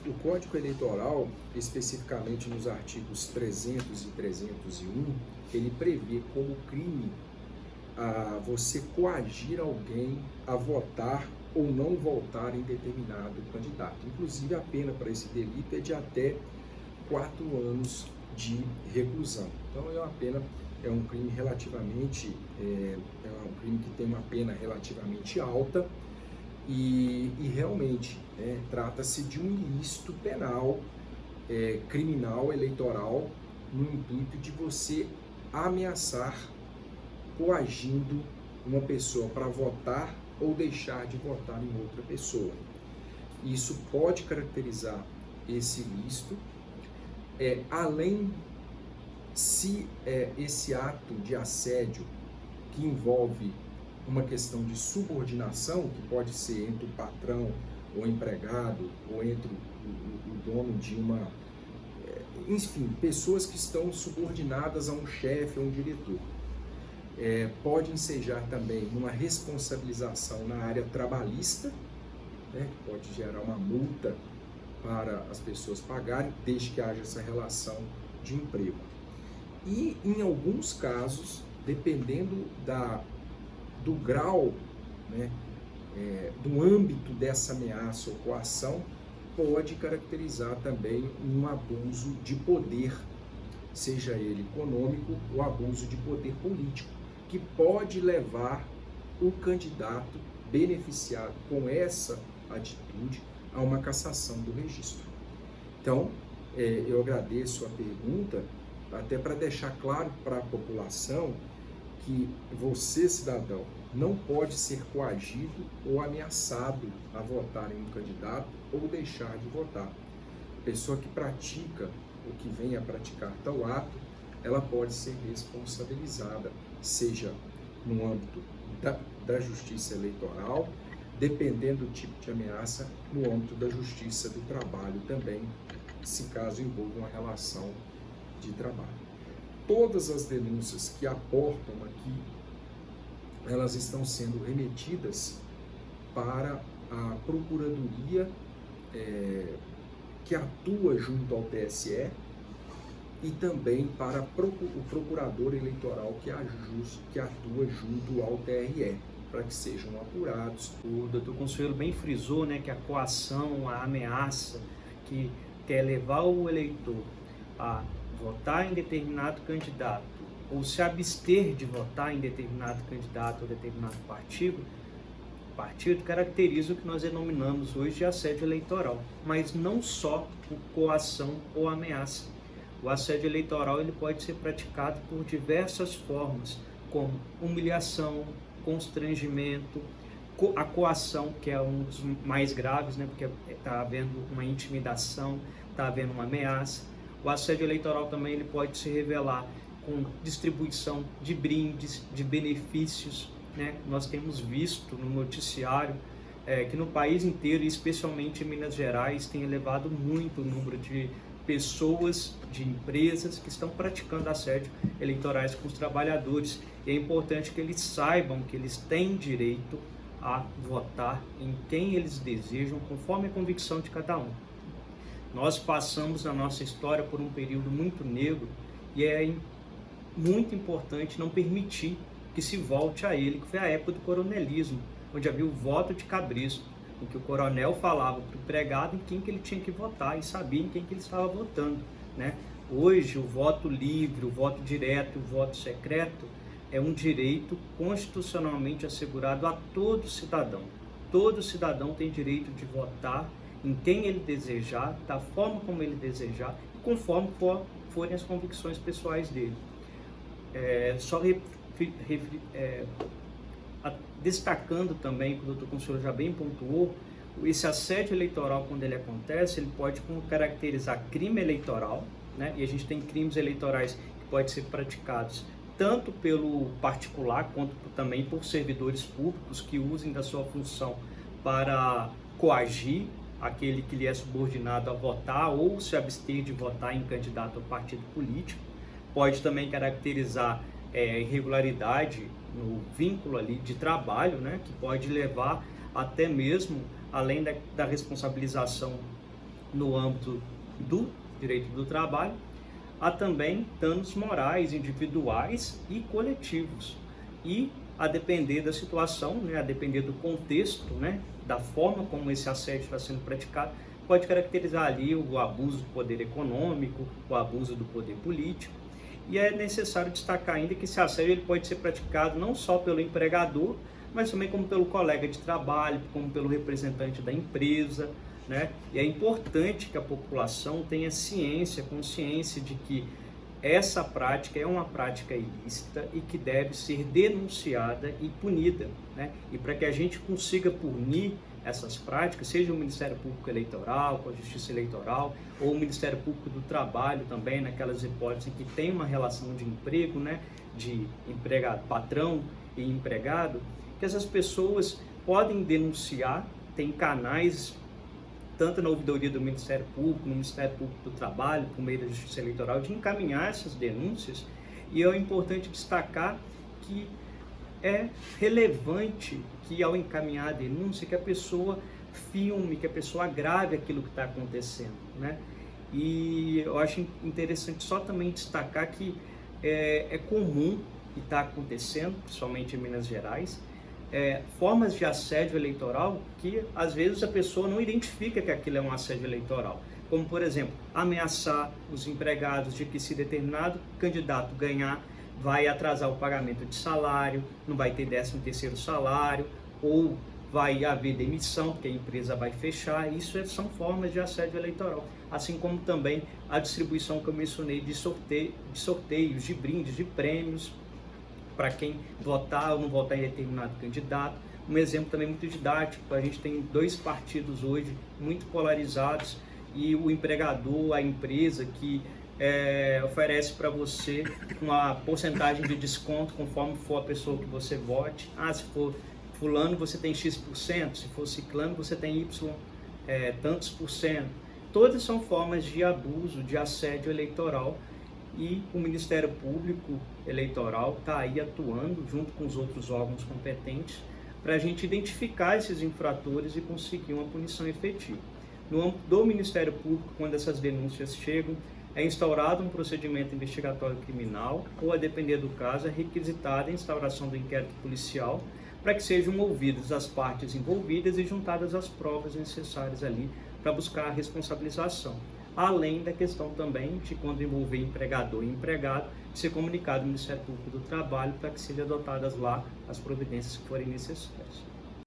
O Código Eleitoral, especificamente nos artigos 300 e 301, ele prevê como crime você coagir alguém a votar ou não votar em determinado candidato. Inclusive, a pena para esse delito é de até 4 anos de reclusão. Então, é um crime relativamente, é um crime que tem uma pena relativamente alta e realmente trata-se de um ilícito penal, criminal, eleitoral, no intuito de você ameaçar, coagindo uma pessoa para votar ou deixar de votar em outra pessoa. Isso pode caracterizar esse ilícito, além se esse ato de assédio que envolve uma questão de subordinação, que pode ser entre o patrão ou empregado, ou entre o dono de uma... enfim, pessoas que estão subordinadas a um chefe ou um diretor. Pode ensejar também uma responsabilização na área trabalhista, que pode gerar uma multa para as pessoas pagarem, desde que haja essa relação de emprego. E, em alguns casos, dependendo do grau, do âmbito dessa ameaça ou coação, pode caracterizar também um abuso de poder, seja ele econômico ou abuso de poder político, que pode levar o candidato beneficiado com essa atitude a uma cassação do registro. Então, eu agradeço a pergunta, até para deixar claro para a população que você, cidadão, não pode ser coagido ou ameaçado a votar em um candidato ou deixar de votar. A pessoa que pratica ou que venha a praticar tal ato, ela pode ser responsabilizada, seja no âmbito da justiça eleitoral, dependendo do tipo de ameaça, no âmbito da justiça do trabalho também, se caso envolva uma relação de trabalho. Todas as denúncias que aportam aqui, elas estão sendo remetidas para a Procuradoria que atua junto ao TSE e também para o Procurador Eleitoral que atua junto ao TRE, para que sejam apurados. O doutor Consuelo bem frisou, que a coação, a ameaça, que quer levar o eleitor a votar em determinado candidato ou se abster de votar em determinado candidato ou determinado partido caracteriza o que nós denominamos hoje de assédio eleitoral, mas não só por coação ou ameaça. O assédio eleitoral ele pode ser praticado por diversas formas, como humilhação, constrangimento, a coação, que é um dos mais graves, porque está havendo uma intimidação, está havendo uma ameaça. O assédio eleitoral também ele pode se revelar com distribuição de brindes, de benefícios. Nós temos visto no noticiário que no país inteiro, e especialmente em Minas Gerais, tem elevado muito o número de pessoas, de empresas que estão praticando assédio eleitorais com os trabalhadores. E é importante que eles saibam que eles têm direito a votar em quem eles desejam, conforme a convicção de cada um. Nós passamos na nossa história por um período muito negro e é muito importante não permitir que se volte a ele, que foi a época do coronelismo, onde havia o voto de cabresto, em que o coronel falava para o empregado em quem que ele tinha que votar e sabia em quem que ele estava votando. Hoje, o voto livre, o voto direto, o voto secreto é um direito constitucionalmente assegurado a todo cidadão. Todo cidadão tem direito de votar em quem ele desejar, da forma como ele desejar, conforme forem as convicções pessoais dele. Destacando também, que o doutor Consuelo já bem pontuou, esse assédio eleitoral, quando ele acontece, ele pode caracterizar crime eleitoral, e a gente tem crimes eleitorais que podem ser praticados tanto pelo particular, quanto também por servidores públicos que usem da sua função para coagir aquele que lhe é subordinado a votar ou se abster de votar em candidato ao partido político. Pode também caracterizar irregularidade no vínculo ali de trabalho, que pode levar até mesmo, além da responsabilização no âmbito do direito do trabalho, há também danos morais, individuais e coletivos. E a depender da situação, né, a depender do contexto, né, da forma como esse assédio está sendo praticado, pode caracterizar ali o abuso do poder econômico, o abuso do poder político. E é necessário destacar ainda que esse assédio ele pode ser praticado não só pelo empregador, mas também como pelo colega de trabalho, como pelo representante da empresa, né? E é importante que a população tenha consciência de que essa prática é uma prática ilícita e que deve ser denunciada e punida, né? E para que a gente consiga punir essas práticas, seja o Ministério Público Eleitoral, com a Justiça Eleitoral, ou o Ministério Público do Trabalho também, naquelas hipóteses em que tem uma relação de emprego, né, de empregado, patrão e empregado, que essas pessoas podem denunciar, tem canais, tanto na ouvidoria do Ministério Público, no Ministério Público do Trabalho, por meio da Justiça Eleitoral, de encaminhar essas denúncias. E é importante destacar que é relevante que, ao encaminhar a denúncia, que a pessoa filme, que a pessoa grave aquilo que está acontecendo, né? E eu acho interessante só também destacar que é comum e está acontecendo, principalmente em Minas Gerais, formas de assédio eleitoral que às vezes a pessoa não identifica que aquilo é um assédio eleitoral. Como, por exemplo, ameaçar os empregados de que se determinado candidato ganhar, vai atrasar o pagamento de salário, não vai ter 13º salário, ou vai haver demissão, porque a empresa vai fechar. Isso são formas de assédio eleitoral. Assim como também a distribuição que eu mencionei de sorteios, de brindes, de prêmios, para quem votar ou não votar em determinado candidato. Um exemplo também muito didático: a gente tem 2 partidos hoje muito polarizados e o empregador, a empresa que oferece para você uma porcentagem de desconto conforme for a pessoa que você vote. Se for fulano você tem X%, se for ciclano você tem Y tantos por cento. Todas são formas de abuso, de assédio eleitoral, e o Ministério Público Eleitoral está aí atuando junto com os outros órgãos competentes para a gente identificar esses infratores e conseguir uma punição efetiva. No âmbito do Ministério Público, quando essas denúncias chegam, é instaurado um procedimento investigatório criminal ou, a depender do caso, é requisitada a instauração do inquérito policial para que sejam ouvidas as partes envolvidas e juntadas as provas necessárias ali para buscar a responsabilização. Além da questão também de, quando envolver empregador e empregado, ser comunicado ao Ministério Público do Trabalho para que sejam adotadas lá as providências que forem necessárias.